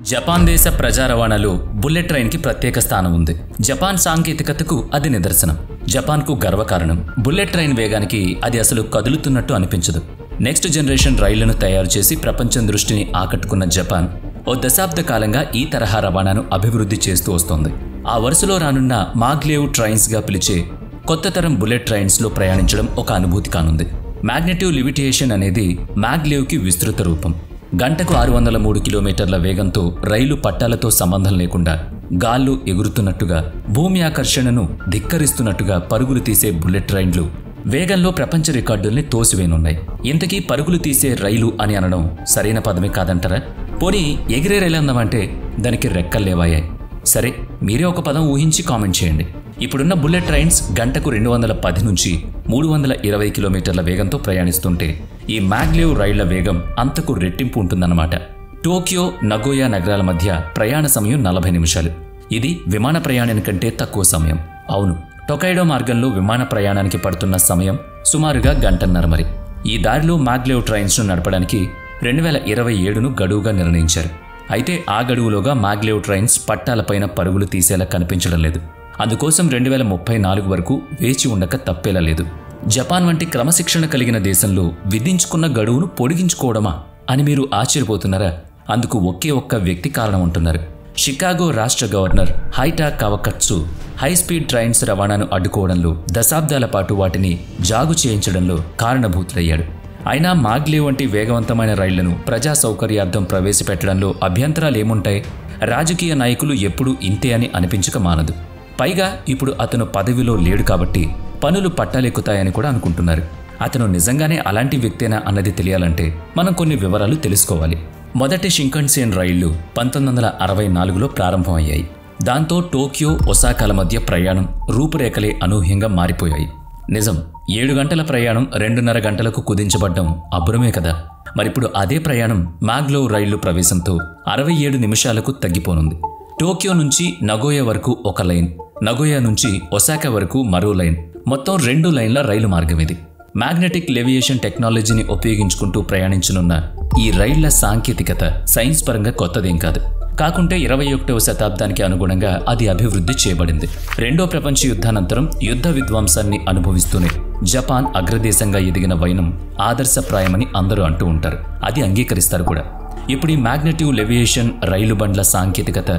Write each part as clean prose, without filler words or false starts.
Japan దేశ ప్రజా రవాణాలో బుల్లెట్ ట్రైన్కి ప్రత్యేక స్థానం ఉంది. జపాన్ సాంకేతికతకు అది నిదర్శనం. జపాన్కు గర్వకారణం. బుల్లెట్ ట్రైన్ వేగానికి అది అసలు కదులుతున్నట్టు అనిపించదు. నెక్స్ట్ జనరేషన్ రైళ్లను తయారు చేసి ప్రపంచం దృష్టిని ఆకట్టుకున్న జపాన్ ఓ దశాబ్ద కాలంగా ఈ తరహా రవాణాను అభివృద్ధి చేస్తూ వస్తోంది. ఆ వరుసలో రానున్న మాగ్లేవ్ ట్రైన్స్గా పిలిచే కొత్త తరం బుల్లెట్ ట్రైన్స్లో ప్రయాణించడం ఒక అనుభూతి కానుంది. మ్యాగ్నెటివ్ లివిటేషన్ అనేది మాగ్లేవ్కి విస్తృత రూపం. గంటకు 603 కిలోమీటర్ల వేగంతో రైలు పట్టాలతో సంబంధం లేకుండా గాల్లో ఎగురుతున్నట్టుగా, భూమి ఆకర్షణను ధిక్కరిస్తున్నట్టుగా పరుగులు తీసే బుల్లెట్ ట్రైన్లు వేగంలో ప్రపంచ రికార్డుల్ని తోసివేనున్నాయి. ఇంతకీ పరుగులు తీసే రైలు అని అనడం సరైన పదమే కాదంటారా? పోనీ ఎగిరే రైలు అందామంటే దానికి రెక్కల్లేవాయాయి. సరే, మీరే ఒక పదం ఊహించి కామెంట్ చేయండి. ఇప్పుడున్న బుల్లెట్ ట్రైన్స్ గంటకు 210 నుంచి 320 కిలోమీటర్ల వేగంతో ప్రయాణిస్తుంటే ఈ మాగ్లేవ్ రైళ్ల వేగం అంతకు రెట్టింపు ఉంటుందన్నమాట. టోక్యో, నగోయా నగరాల మధ్య ప్రయాణ సమయం 40 నిమిషాలు. ఇది విమాన ప్రయాణం కంటే తక్కువ సమయం. అవును, టొకైడో మార్గంలో విమాన ప్రయాణానికి పడుతున్న సమయం సుమారుగా గంటన్నర. మరి ఈ దారిలో మాగ్లేవ్ ట్రైన్స్ను నడపడానికి 2027ను గడువుగా నిర్ణయించారు. అయితే ఆ గడువులోగా మాగ్లేవ్ ట్రైన్స్ పట్టాలపైన పరుగులు తీసేలా కనిపించడం లేదు. అందుకోసం 2034 వరకు వేచి ఉండక తప్పేలా లేదు. జపాన్ వంటి క్రమశిక్షణ కలిగిన దేశంలో విధించుకున్న గడువును పొడిగించుకోవడమా అని మీరు ఆశ్చర్యపోతున్నారా? అందుకు ఒకే ఒక్క వ్యక్తి కారణం ఉంటున్నారు. షికాగో రాష్ట్ర గవర్నర్ హైటా కవకట్సు హై స్పీడ్ ట్రైన్స్ రవాణాను అడ్డుకోవడంలో, దశాబ్దాల పాటు వాటిని జాగు చేయించడంలో కారణభూతులయ్యాడు. అయినా మాగ్లేవ్ వంటి వేగవంతమైన రైళ్లను ప్రజా సౌకర్యార్థం ప్రవేశపెట్టడంలో అభ్యంతరాలేముంటాయి? రాజకీయ నాయకులు ఎప్పుడూ ఇంతే అని అనిపించక మానదు. పైగా ఇప్పుడు అతను పదవిలో లేడు కాబట్టి పనులు పట్టాలెక్కుతాయని కూడా అనుకుంటున్నారు. అతను నిజంగానే అలాంటి వ్యక్తేనా అన్నది తెలియాలంటే మనం కొన్ని వివరాలు తెలుసుకోవాలి. మొదటి షింకన్సేన్ రైళ్లు 1964లో ప్రారంభమయ్యాయి. దాంతో టోక్యో, ఒసాకాల మధ్య ప్రయాణం రూపురేఖలే అనూహ్యంగా మారిపోయాయి. నిజం, 7 గంటల ప్రయాణం 2.5 గంటలకు కుదించబడ్డం అబ్బురమే కదా. మరిప్పుడు అదే ప్రయాణం మాగ్లేవ్ రైళ్లు ప్రవేశంతో 67 నిమిషాలకు తగ్గిపోనుంది. టోక్యో నుంచి నగోయా వరకు ఒక లైన్, నగోయా నుంచి ఒసాకా వరకు మరో లైన్, మొత్తం 2 లైన్ల రైలు మార్గం ఇది. మ్యాగ్నెటిక్ లెవియేషన్ టెక్నాలజీని ఉపయోగించుకుంటూ ప్రయాణించనున్న ఈ రైళ్ల సాంకేతికత సైన్స్ పరంగా కొత్తదేం కాదు. కాకుంటే 21వ శతాబ్దానికి అనుగుణంగా అది అభివృద్ధి చేయబడింది. రెండో ప్రపంచ యుద్ధానంతరం యుద్ధ విధ్వంసాన్ని అనుభవిస్తూనే జపాన్ అగ్రదేశంగా ఎదిగిన వైనం ఆదర్శప్రాయమని అందరూ అంటూ ఉంటారు. అది అంగీకరిస్తారు కూడా. ఇప్పుడు ఈ మ్యాగ్నెటివ్ లెవియేషన్ రైలు బండ్ల సాంకేతికత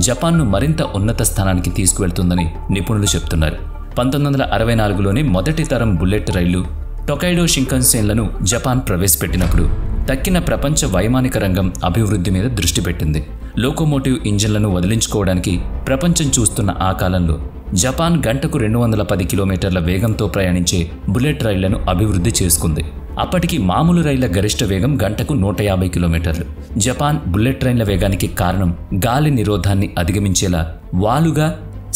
జపాన్ను మరింత ఉన్నత స్థానానికి తీసుకువెళ్తుందని నిపుణులు చెప్తున్నారు. 1964లోనే మొదటి తరం బుల్లెట్ రైళ్లు టొకైడో షింకన్సేన్లను జపాన్ ప్రవేశపెట్టినప్పుడు తక్కిన ప్రపంచ వైమానిక రంగం అభివృద్ధి మీద దృష్టి పెట్టింది. లోకోమోటివ్ ఇంజిన్లను వదిలించుకోవడానికి ప్రపంచం చూస్తున్న ఆ కాలంలో జపాన్ గంటకు 210 కిలోమీటర్ల వేగంతో ప్రయాణించే బుల్లెట్ రైళ్లను అభివృద్ధి చేసుకుంది. అప్పటికి మామూలు రైళ్ల గరిష్ట వేగం గంటకు 150 కిలోమీటర్లు. జపాన్ బుల్లెట్ ట్రైన్ల వేగానికి కారణం గాలి నిరోధాన్ని అధిగమించేలా వాలుగా,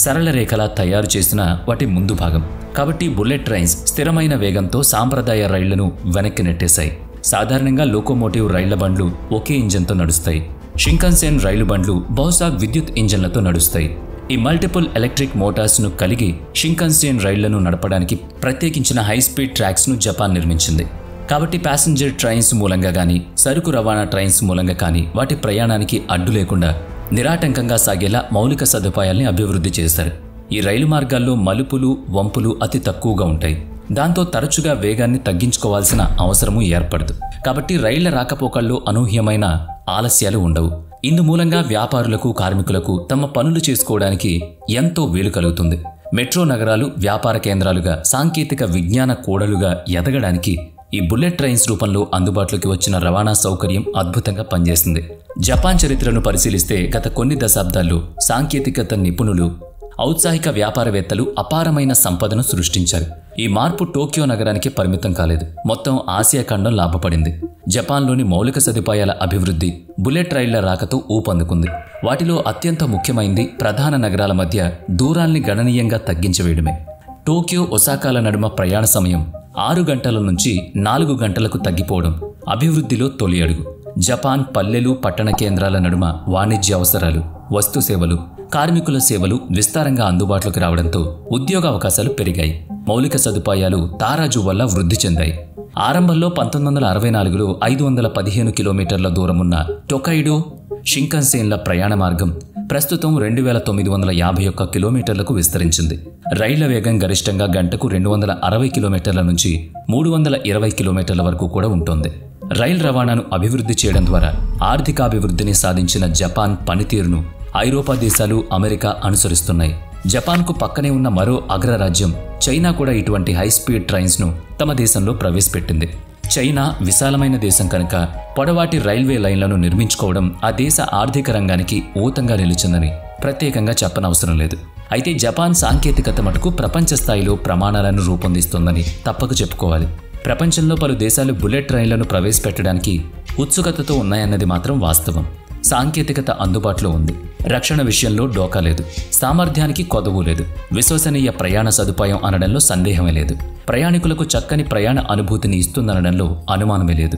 సరళ రేఖలా తయారు చేసిన వాటి ముందు భాగం. కాబట్టి బుల్లెట్ ట్రైన్స్ స్థిరమైన వేగంతో సాంప్రదాయ రైళ్లను వెనక్కి నెట్టేశాయి. సాధారణంగా లోకోమోటివ్ రైళ్ల బండ్లు ఒకే ఇంజన్తో నడుస్తాయి. షింకన్సేన్ రైలు బండ్లు బహుశా విద్యుత్ ఇంజన్లతో నడుస్తాయి. ఈ మల్టిపుల్ ఎలక్ట్రిక్ మోటార్స్ను కలిగి షింకన్సేన్ రైళ్లను నడపడానికి ప్రత్యేకించిన హై స్పీడ్ ట్రాక్స్ను జపాన్ నిర్మించింది. కాబట్టి ప్యాసింజర్ ట్రైన్స్ మూలంగా కానీ, సరుకు రవాణా ట్రైన్స్ మూలంగా కానీ వాటి ప్రయాణానికి అడ్డు లేకుండా నిరాటంకంగా సాగేలా మౌలిక సదుపాయాల్ని అభివృద్ధి చేశారు. ఈ రైలు మార్గాల్లో మలుపులు, వంపులు అతి తక్కువగా ఉంటాయి. దాంతో తరచుగా వేగాన్ని తగ్గించుకోవాల్సిన అవసరము ఏర్పడదు. కాబట్టి రైళ్ల రాకపోకల్లో అనూహ్యమైన ఆలస్యాలు ఉండవు. ఇందుమూలంగా వ్యాపారులకు, కార్మికులకు తమ పనులు చేసుకోవడానికి ఎంతో వీలు కలుగుతుంది. మెట్రో నగరాలు వ్యాపార కేంద్రాలుగా, సాంకేతిక విజ్ఞాన కూడలుగా ఎదగడానికి ఈ బుల్లెట్ ట్రైన్స్ రూపంలో అందుబాటులోకి వచ్చిన రవాణా సౌకర్యం అద్భుతంగా పనిచేస్తుంది. జపాన్ చరిత్రను పరిశీలిస్తే గత కొన్ని దశాబ్దాల్లో సాంకేతికత నిపుణులు, ఔత్సాహిక వ్యాపారవేత్తలు అపారమైన సంపదను సృష్టించారు. ఈ మార్పు టోక్యో నగరానికి పరిమితం కాలేదు, మొత్తం ఆసియా ఖండం లాభపడింది. జపాన్లోని మౌలిక సదుపాయాల అభివృద్ధి బుల్లెట్ రైళ్ల రాకతో ఊపందుకుంది. వాటిలో అత్యంత ముఖ్యమైంది ప్రధాన నగరాల మధ్య దూరాల్ని గణనీయంగా తగ్గించవేయడమే. టోక్యో, ఒసాకాల నడుమ ప్రయాణ సమయం 6 గంటల నుంచి 4 గంటలకు తగ్గిపోవడం అభివృద్ధిలో తొలి అడుగు. జపాన్ పల్లెలు, పట్టణ కేంద్రాల నడుమ వాణిజ్య అవసరాలు, వస్తు సేవలు, కార్మికుల సేవలు విస్తారంగా అందుబాటులోకి రావడంతో ఉద్యోగ అవకాశాలు పెరిగాయి. మౌలిక సదుపాయాలు తారాజు వల్ల వృద్ధి చెందాయి. ఆరంభంలో 1964లో 515 కిలోమీటర్ల దూరమున్న టొకైడో షింకన్సేన్ల ప్రయాణ మార్గం ప్రస్తుతం 2951 కిలోమీటర్లకు విస్తరించింది. రైళ్ల వేగం గరిష్టంగా గంటకు 260 కిలోమీటర్ల నుంచి 320 కిలోమీటర్ల వరకు కూడా ఉంటుంది. రైలు రవాణాను అభివృద్ధి చేయడం ద్వారా ఆర్థికాభివృద్ధిని సాధించిన జపాన్ పనితీరును ఐరోపా దేశాలు, అమెరికా అనుసరిస్తున్నాయి. జపాన్కు పక్కనే ఉన్న మరో అగ్రరాజ్యం చైనా కూడా ఇటువంటి హైస్పీడ్ ట్రైన్స్ను తమ దేశంలో ప్రవేశపెట్టింది. చైనా విశాలమైన దేశం కనుక పొడవాటి రైల్వే లైన్లను నిర్మించుకోవడం ఆ దేశ ఆర్థిక రంగానికి ఊతంగా నిలిచిందని ప్రత్యేకంగా చెప్పనవసరం లేదు. అయితే జపాన్ సాంకేతికత మటుకు ప్రపంచ స్థాయిలో ప్రమాణాలను రూపొందిస్తోందని తప్పక చెప్పుకోవాలి. ప్రపంచంలో పలు దేశాలు బుల్లెట్ ట్రైన్లను ప్రవేశపెట్టడానికి ఉత్సుకతతో ఉన్నాయన్నది మాత్రం వాస్తవం. సాంకేతికత అందుబాటులో ఉంది. రక్షణ విషయంలో డోకా లేదు. సామర్థ్యానికి కొదవు లేదు. విశ్వసనీయ ప్రయాణ సదుపాయం అనడంలో సందేహమే లేదు. ప్రయాణికులకు చక్కని ప్రయాణ అనుభూతిని ఇస్తుందనడంలో అనుమానమే లేదు.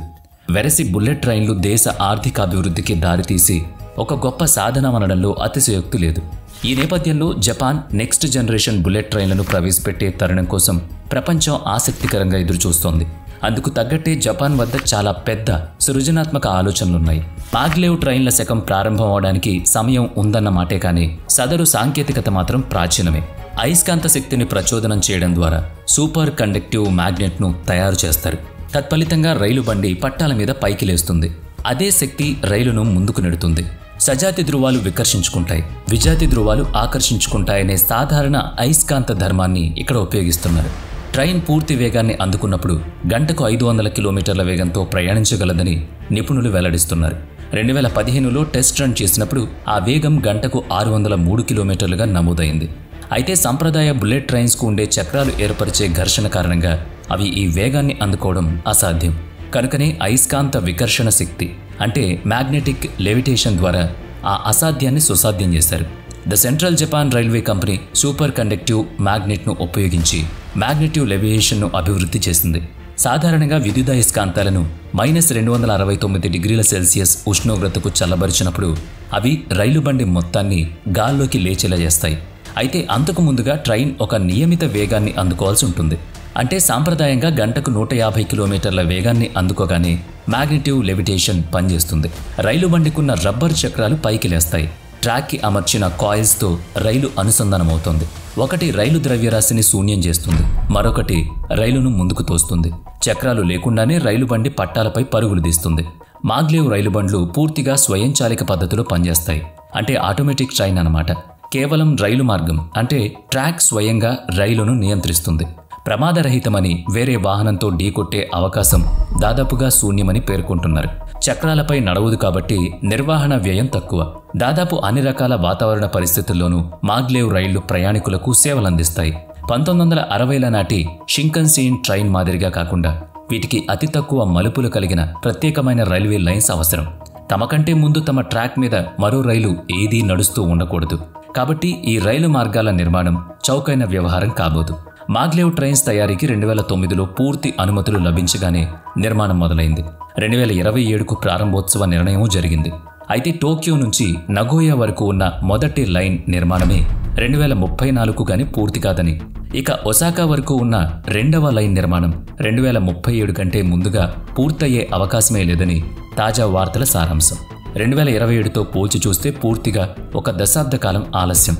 వెరసి బుల్లెట్ ట్రైన్లు దేశ ఆర్థికాభివృద్ధికి దారితీసి ఒక గొప్ప సాధనం అనడంలో అతిశయోక్తి లేదు. ఈ నేపథ్యంలో జపాన్ నెక్స్ట్ జనరేషన్ బుల్లెట్ ట్రైన్లను ప్రవేశపెట్టే తరుణం కోసం ప్రపంచం ఆసక్తికరంగా ఎదురుచూస్తోంది. అందుకు తగ్గట్టే జపాన్ వద్ద చాలా పెద్ద సృజనాత్మక ఆలోచనలున్నాయి. మాగ్లేవ్ ట్రైన్ల శకం ప్రారంభం అవడానికి సమయం ఉందన్న మాటే కానీ సదరు సాంకేతికత మాత్రం ప్రాచీనమే. అయస్కాంత శక్తిని ప్రచోదనం చేయడం ద్వారా సూపర్ కండక్టివ్ మ్యాగ్నెట్ను తయారు చేస్తారు. తత్ఫలితంగా రైలు బండి పట్టాల మీద పైకి లేస్తుంది. అదే శక్తి రైలును ముందుకు నెడుతుంది. సజాతి ధృవాలు వికర్షించుకుంటాయి, విజాతి ధృవాలు ఆకర్షించుకుంటాయనే సాధారణ అయస్కాంత ధర్మాన్ని ఇక్కడ ఉపయోగిస్తున్నారు. ట్రైన్ పూర్తి వేగాన్ని అందుకున్నప్పుడు గంటకు 500 కిలోమీటర్ల వేగంతో ప్రయాణించగలదని నిపుణులు వెల్లడిస్తున్నారు. 2015లో టెస్ట్ రన్ చేసినప్పుడు ఆ వేగం గంటకు 603 కిలోమీటర్లుగా నమోదైంది. అయితే సంప్రదాయ బుల్లెట్ ట్రైన్స్కు ఉండే చక్రాలు ఏర్పరిచే ఘర్షణ కారణంగా అవి ఈ వేగాన్ని అందుకోవడం అసాధ్యం. కనుకనే అయస్కాంత వికర్షణ శక్తి అంటే మ్యాగ్నెటిక్ లెవిటేషన్ ద్వారా ఆ అసాధ్యాన్ని సుసాధ్యం చేశారు. The central Japan railway company super conductive మ్యాగ్నెట్ను ఉపయోగించి మ్యాగ్నెటివ్ లెవియేషన్ను అభివృద్ధి చేసింది. సాధారణంగా విద్యుదయస్కాంతాలను -269 డిగ్రీల సెల్సియస్ ఉష్ణోగ్రతకు చల్లబరిచినప్పుడు అవి రైలు బండి మొత్తాన్ని గాల్లోకి లేచేలా చేస్తాయి. అయితే అంతకు ముందుగా ట్రైన్ ఒక నియమిత వేగాన్ని అందుకోవాల్సి ఉంటుంది. అంటే సాంప్రదాయంగా గంటకు 150 కిలోమీటర్ల వేగాన్ని అందుకోగానే మ్యాగ్నెటివ్ లెవిటేషన్ పనిచేస్తుంది. రైలు బండికున్న రబ్బర్ చక్రాలు పైకి లేస్తాయి. ట్రాక్కి అమర్చిన కాయిల్స్తో రైలు అనుసంధానమవుతుంది. ఒకటి రైలు ద్రవ్యరాశిని శూన్యం చేస్తుంది, మరొకటి రైలును ముందుకు తోస్తుంది. చక్రాలు లేకుండానే రైలు బండి పట్టాలపై పరుగులు తీస్తుంది. మాగ్లేవ్ రైలు బండ్లు పూర్తిగా స్వయంచాలిక పద్ధతిలో పనిచేస్తాయి. అంటే ఆటోమేటిక్ ట్రైన్ అన్నమాట. కేవలం రైలు మార్గం అంటే ట్రాక్ స్వయంగా రైలును నియంత్రిస్తుంది. ప్రమాదరహితమని వేరే వాహనంతో ఢీకొట్టే అవకాశం దాదాపుగా శూన్యమని పేర్కొంటున్నారు. చక్రాలపై నడవదు కాబట్టి నిర్వహణ వ్యయం తక్కువ. దాదాపు అన్ని రకాల వాతావరణ పరిస్థితుల్లోనూ మాగ్లేవ్ రైళ్లు ప్రయాణికులకు సేవలందిస్తాయి. 1960ల నాటి షింకన్సేన్ ట్రైన్ మాదిరిగా కాకుండా వీటికి అతి తక్కువ మలుపులు కలిగిన ప్రత్యేకమైన రైల్వే లైన్స్ అవసరం. తమ కంటే ముందు తమ ట్రాక్ మీద మరో రైలు ఏదీ నడుస్తూ ఉండకూడదు. కాబట్టి ఈ రైలు మార్గాల నిర్మాణం చౌకైన వ్యవహారం కాబోదు. మాగ్లేవ్ ట్రైన్స్ తయారీకి 2009లో పూర్తి అనుమతులు లభించగానే నిర్మాణం మొదలైంది. 2027కు ప్రారంభోత్సవ నిర్ణయం జరిగింది. అయితే టోక్యో నుంచి నగోయా వరకు ఉన్న మొదటి లైన్ నిర్మాణమే 2034కు గాని పూర్తి కాదని, ఇక ఒసాకా వరకు ఉన్న రెండవ లైన్ నిర్మాణం 2037 కంటే ముందుగా పూర్తయ్యే అవకాశమే లేదని తాజా వార్తల సారాంశం. 2027తో పోల్చి చూస్తే పూర్తిగా ఒక దశాబ్ద కాలం ఆలస్యం.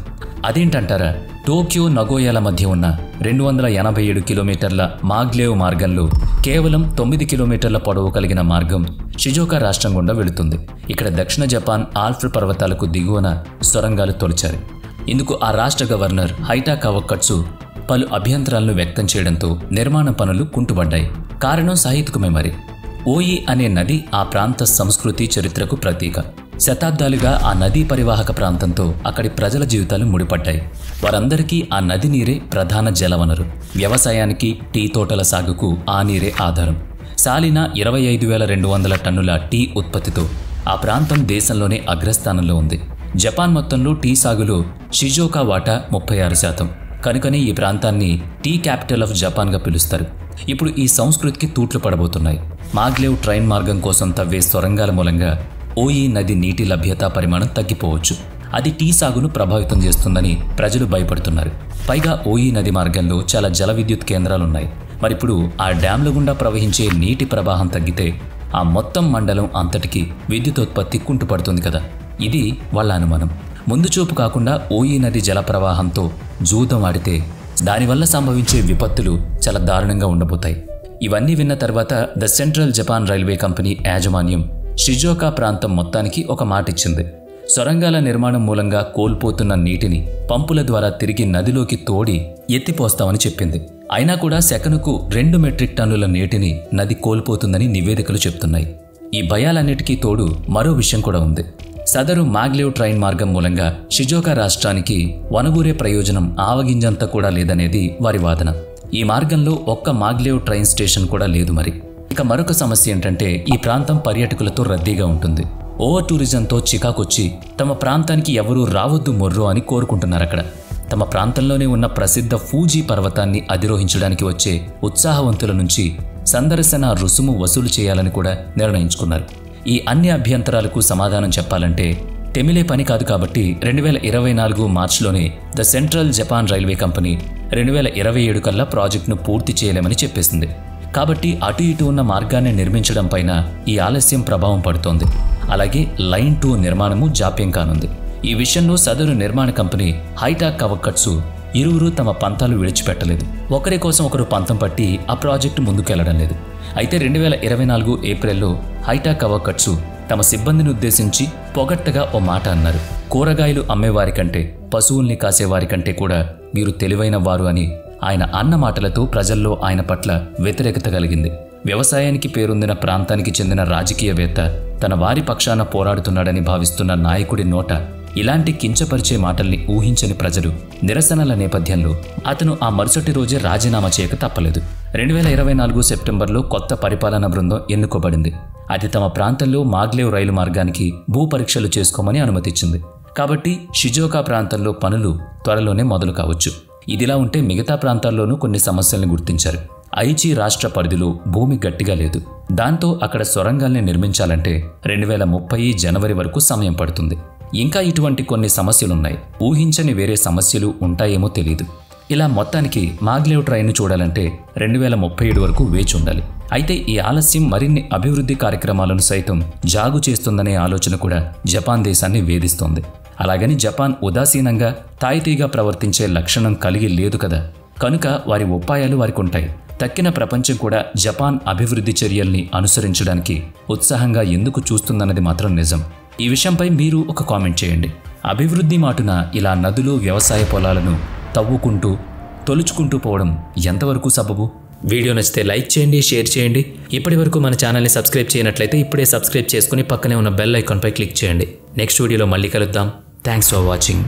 అదేంటంటారా? టోక్యో నగోయాల మధ్య ఉన్న 287 కిలోమీటర్ల మాగ్లేవ్ మార్గంలో కేవలం 9 కిలోమీటర్ల పొడవు కలిగిన మార్గం షిజోకా రాష్ట్రం గుండా వెళుతుంది. ఇక్కడ దక్షిణ జపాన్ ఆల్ప్స్ పర్వతాలకు దిగువన సొరంగాలు తొలిచారు. ఇందుకు ఆ రాష్ట్ర గవర్నర్ హైటా కవక్కట్సు పలు అభ్యంతరాలను వ్యక్తం చేయడంతో నిర్మాణ పనులు కుంటుపడ్డాయి. కారణం సహేతుకమే మరి. ఓయి అనే నది ఆ ప్రాంత సంస్కృతి చరిత్రకు ప్రతీక. శతాబ్దాలుగా ఆ నదీ పరివాహక ప్రాంతంతో అక్కడి ప్రజల జీవితాలు ముడిపడ్డాయి. వారందరికీ ఆ నది నీరే ప్రధాన జలవనరు. వ్యవసాయానికి, టీ తోటల సాగుకు ఆ నీరే ఆధారం. సాలిన 25,200 టన్నుల టీ ఉత్పత్తితో ఆ ప్రాంతం దేశంలోనే అగ్రస్థానంలో ఉంది. జపాన్ మొత్తంలో టీ సాగులో షిజోకా వాటా 36%. కనుకనే ఈ ప్రాంతాన్ని టీ క్యాపిటల్ ఆఫ్ జపాన్గా పిలుస్తారు. ఇప్పుడు ఈ సంస్కృతికి తూట్లు పడబోతున్నాయి. మాగ్లేవ్ ట్రైన్ మార్గం కోసం తవ్వే సొరంగాల మూలంగా ఓయి నది నీటి లభ్యతా పరిమాణం తగ్గిపోవచ్చు. అది టీ సాగును ప్రభావితం చేస్తుందని ప్రజలు భయపడుతున్నారు. పైగా ఓయి నది మార్గంలో చాలా జల విద్యుత్ కేంద్రాలున్నాయి. మరిప్పుడు ఆ డ్యాంల గుండా ప్రవహించే నీటి ప్రవాహం తగ్గితే ఆ మొత్తం మండలం అంతటికీ విద్యుతోత్పత్తి కుంటుపడుతుంది కదా. ఇది వాళ్ళ అనుమానం. ముందు చూపు కాకుండా ఓయి నది జలప్రవాహంతో జూదం ఆడితే దానివల్ల సంభవించే విపత్తులు చాలా దారుణంగా ఉండబోతాయి. ఇవన్నీ విన్న తర్వాత the central Japan railway company యాజమాన్యం షిజోకా ప్రాంతం మొత్తానికి ఒక మాట ఇచ్చింది. సొరంగాల నిర్మాణం మూలంగా కోల్పోతున్న నీటిని పంపుల ద్వారా తిరిగి నదిలోకి తోడి ఎత్తిపోస్తామని చెప్పింది. అయినా కూడా సెకనుకు 2 మెట్రిక్ టన్నుల నీటిని నది కోల్పోతుందని నివేదికలు చెప్తున్నాయి. ఈ భయాలన్నిటికీ తోడు మరో విషయం కూడా ఉంది. సదరు మాగ్లేవ్ ట్రైన్ మార్గం మూలంగా షిజోకా రాష్ట్రానికి వనగూరే ప్రయోజనం ఆవగింజంత కూడా లేదనేది వారి వాదన. ఈ మార్గంలో ఒక్క మాగ్లేవ్ ట్రైన్ స్టేషన్ కూడా లేదు. మరి ఇక మరొక సమస్య ఏంటంటే ఈ ప్రాంతం పర్యాటకులతో రద్దీగా ఉంటుంది. ఓవర్ టూరిజంతో చికాకొచ్చి తమ ప్రాంతానికి ఎవరూ రావద్దు మొర్రో అని కోరుకుంటున్నారు. అక్కడ తమ ప్రాంతంలోనే ఉన్న ప్రసిద్ధ ఫూజీ పర్వతాన్ని అధిరోహించడానికి వచ్చే ఉత్సాహవంతుల నుంచి సందర్శన రుసుము వసూలు చేయాలని కూడా నిర్ణయించుకున్నారు. ఈ అన్ని అభ్యంతరాలకు సమాధానం చెప్పాలంటే తెమిలే పని కాదు. కాబట్టి 2024 మార్చిలోనే the central Japan railway company 2027 కల్లా ప్రాజెక్టును పూర్తి చేయలేమని చెప్పేసింది. కాబట్టి అటు ఇటు ఉన్న మార్గాన్ని నిర్మించడం పైన ఈ ఆలస్యం ప్రభావం పడుతోంది. అలాగే లైన్ 2 నిర్మాణము జాప్యం కానుంది. ఈ విషయంలో సదరు నిర్మాణ కంపెనీ హైటాక్ కవక్కట్సు ఇరువురు తమ పంతాలు విడిచిపెట్టలేదు. ఒకరి కోసం ఒకరు పంతం పట్టి ఆ ప్రాజెక్టు ముందుకెళ్లడం లేదు. అయితే 2024 ఏప్రిల్లో హైటాక్ కవక్కట్సు తమ సిబ్బందిని ఉద్దేశించి పొగట్టగా ఓ మాట అన్నారు. కూరగాయలు అమ్మేవారి కంటే పశువుల్ని కాసేవారి కంటే కూడా వీరు తెలివైన వారు అని ఆయన అన్న మాటలతో ప్రజల్లో ఆయన పట్ల వ్యతిరేకత కలిగింది. వ్యవసాయానికి పేరొందిన ప్రాంతానికి చెందిన రాజకీయవేత్త తన వారి పక్షాన పోరాడుతున్నాడని భావిస్తున్న నాయకుడి నోట ఇలాంటి కించపరిచే మాటల్ని ఊహించని ప్రజలు నిరసనల నేపథ్యంలో అతను ఆ మరుసటి రోజే రాజీనామా చేయక తప్పలేదు. 2024 సెప్టెంబర్లో కొత్త పరిపాలనా బృందం ఎన్నుకోబడింది. అది తమ ప్రాంతంలో మాగ్లేవ్ రైలు మార్గానికి భూ పరీక్షలు చేసుకోమని అనుమతిచ్చింది. కాబట్టి షిజోకా ప్రాంతంలో పనులు త్వరలోనే మొదలు కావచ్చు. ఇదిలా ఉంటే మిగతా ప్రాంతాల్లోనూ కొన్ని సమస్యల్ని గుర్తించారు. ఐచి రాష్ట్ర పరిధిలో భూమి గట్టిగా లేదు. దాంతో అక్కడ సొరంగాల్ని నిర్మించాలంటే 2030 జనవరి వరకు సమయం పడుతుంది. ఇంకా ఇటువంటి కొన్ని సమస్యలున్నాయి. ఊహించని వేరే సమస్యలు ఉంటాయేమో తెలీదు. ఇలా మొత్తానికి మాగ్లేవ్ ట్రైన్ను చూడాలంటే 2037 వరకు వేచి ఉండాలి. అయితే ఈ ఆలస్యం మరిన్ని అభివృద్ధి కార్యక్రమాలను సైతం జాగు చేస్తుందనే ఆలోచన కూడా జపాన్ దేశాన్ని వేధిస్తోంది. అలాగని జపాన్ ఉదాసీనంగా తాయితీగా ప్రవర్తించే లక్షణం కలిగి లేదు కదా. కనుక వారి ఉపాయాలు వారికి ఉంటాయి. తక్కిన ప్రపంచం కూడా జపాన్ అభివృద్ధి చర్యల్ని అనుసరించడానికి ఉత్సాహంగా ఎందుకు చూస్తుందన్నది మాత్రం నిజం. ఈ విషయంపై మీరు ఒక కామెంట్ చేయండి. అభివృద్ధి మాటున ఇలా నదులు వ్యవసాయ పొలాలను తవ్వుకుంటూ తొలుచుకుంటూ పోవడం ఎంతవరకు సబబు? వీడియో నచ్చితే లైక్ చేయండి, షేర్ చేయండి. ఇప్పటి వరకు మన ఛానల్ని సబ్స్క్రైబ్ చేయనట్లయితే ఇప్పుడే సబ్స్క్రైబ్ చేసుకుని పక్కనే ఉన్న బెల్ ఐకాన్పై క్లిక్ చేయండి. నెక్స్ట్ వీడియోలో మళ్ళీ కలుద్దాం. Thanks for watching.